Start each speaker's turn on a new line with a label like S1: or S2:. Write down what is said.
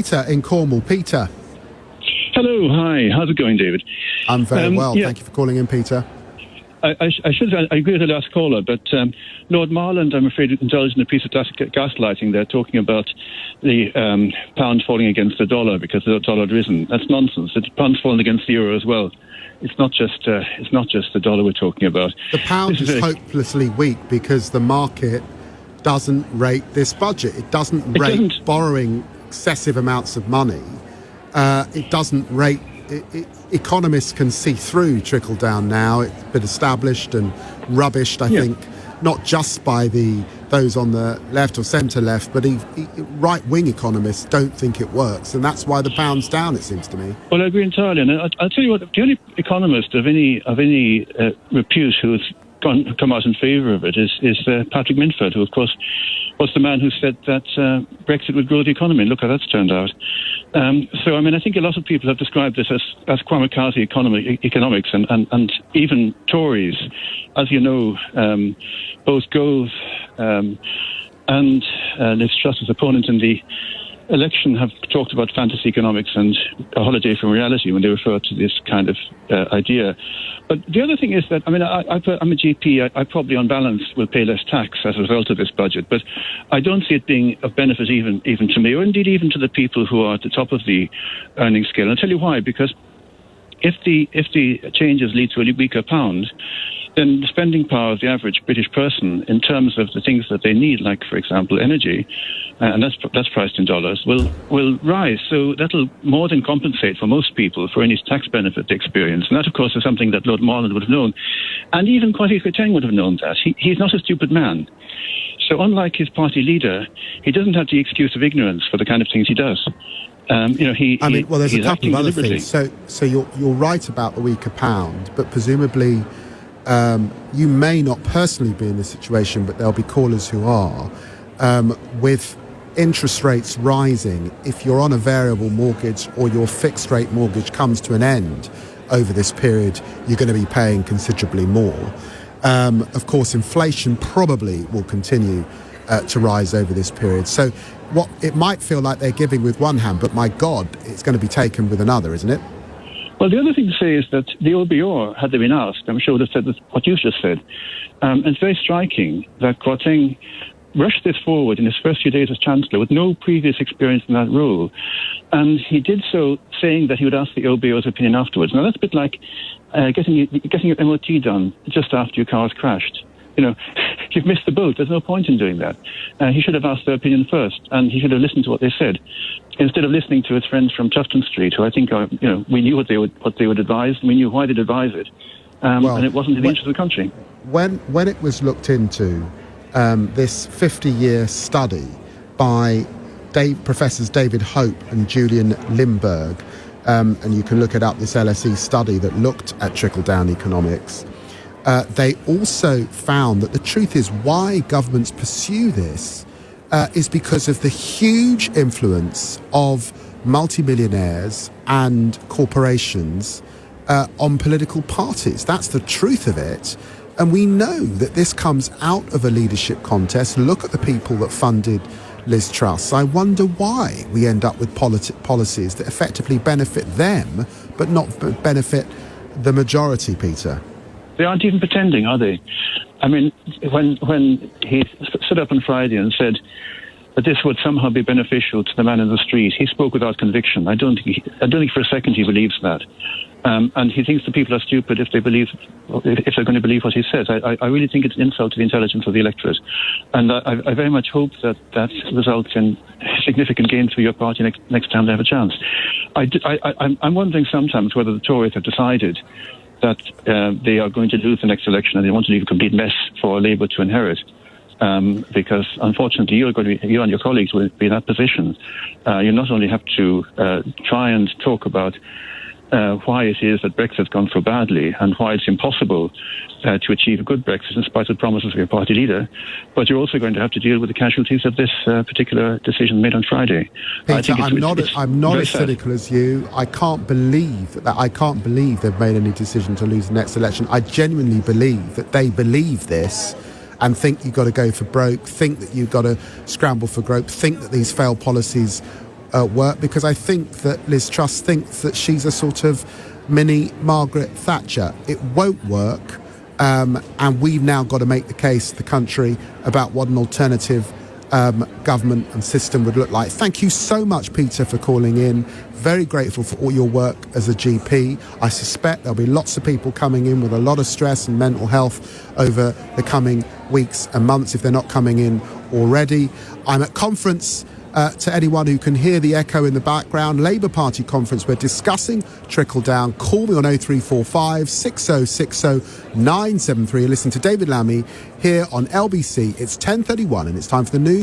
S1: Peter in Cornwall. Peter.
S2: Hello, hi. How's it going, David?
S1: I'm very well. Thank you for calling in, Peter.
S2: I agree with the last caller, but Lord Marland, I'm afraid, indulged in a piece of gaslighting there, talking about the pound falling against the dollar because the dollar had risen. That's nonsense. The pound's fallen against the euro as well. It's not just the dollar we're talking about.
S1: The pound is hopelessly weak because the market doesn't rate this budget. It doesn't rate borrowing excessive amounts of money. It doesn't rate. Economists can see through trickle down now. It's been established and rubbished, I think, not just by those on the left or centre left, but right-wing economists don't think it works, and that's why the pound's down, it seems to me.
S2: Well, I agree entirely, and I'll tell you what, the only economist of any repute who's come out in favour of it is Patrick Minford, who, of course, was the man who said that Brexit would grow the economy. Look how that's turned out. So, I mean, I think a lot of people have described this as Kwame economics, and even Tories, as you know, both Gove and Liz Truss's opponent in the election have talked about fantasy economics and a holiday from reality when they refer to this kind of idea. But the other thing is that, I mean, I'm a GP. I probably, on balance, will pay less tax as a result of this budget. But I don't see it being of benefit even to me, or indeed even to the people who are at the top of the earning scale. And I'll tell you why. Because if the changes lead to a weaker pound, then the spending power of the average British person in terms of the things that they need, like, for example, energy, and that's priced in dollars, will rise. So that'll more than compensate for most people for any tax benefit they experience. And that, of course, is something that Lord Marland would have known. And even Kwasi Kwarteng would have known that. He's not a stupid man. So unlike his party leader, he doesn't have the excuse of ignorance for the kind of things he does. There's
S1: a couple of other things. So you're right about the weaker pound, but presumably you may not personally be in this situation, but there'll be callers who are. With interest rates rising, if you're on a variable mortgage or your fixed rate mortgage comes to an end over this period, you're going to be paying considerably more. Of course, inflation probably will continue to rise over this period. So it might feel like they're giving with one hand, but my God, it's going to be taken with another, isn't it?
S2: Well, the other thing to say is that the OBR, had they been asked, I'm sure would have said what you just said. And it's very striking that Kwarteng rushed this forward in his first few days as Chancellor with no previous experience in that role. And he did so saying that he would ask the OBR's opinion afterwards. Now, that's a bit like getting your MOT done just after your car's crashed. You know, you've missed the boat. There's no point in doing that. He should have asked their opinion first, and he should have listened to what they said, instead of listening to his friends from Tufton Street, who I think are, we knew what they would advise, and we knew why they'd advise it, and it wasn't in the interest of the country.
S1: When it was looked into, this 50-year study by Professors David Hope and Julian Limburg, and you can look it up, this LSE study that looked at trickle-down economics, they also found that the truth is why governments pursue this is because of the huge influence of multimillionaires and corporations on political parties. That's the truth of it. And we know that this comes out of a leadership contest. Look at the people that funded Liz Truss. I wonder why we end up with policies that effectively benefit them, but not benefit the majority, Peter.
S2: They aren't even pretending, are they? I mean, when he stood up on Friday and said that this would somehow be beneficial to the man in the street, he spoke without conviction. I don't think for a second he believes that. And he thinks the people are stupid if they're going to believe what he says. I really think it's an insult to the intelligence of the electorate. And I very much hope that results in significant gains for your party next time they have a chance. I'm wondering sometimes whether the Tories have decided that they are going to lose the next election and they want to leave a complete mess for Labour to inherit. Because unfortunately you and your colleagues will be in that position. You not only have to try and talk about why it is that Brexit's gone so badly and why it's impossible to achieve a good Brexit in spite of the promises of your party leader, but you're also going to have to deal with the casualties of this particular decision made on Friday.
S1: Peter, I'm not as cynical as you. I can't believe they've made any decision to lose the next election. I genuinely believe that they believe this and think you've got to go for broke, think that you've got to scramble for growth, think that these failed policies work, because I think that Liz Truss thinks that she's a sort of mini Margaret Thatcher. It won't work, and we've now got to make the case to the country about what an alternative government and system would look like. Thank you so much, Peter, for calling in. Very grateful for all your work as a GP. I suspect there'll be lots of people coming in with a lot of stress and mental health over the coming weeks and months if they're not coming in already. I'm at conference. To anyone who can hear the echo in the background, Labour Party conference, we're discussing trickle down. Call me on 0345 6060 973. Listen to David Lammy here on LBC. It's 10:31 and it's time for the news.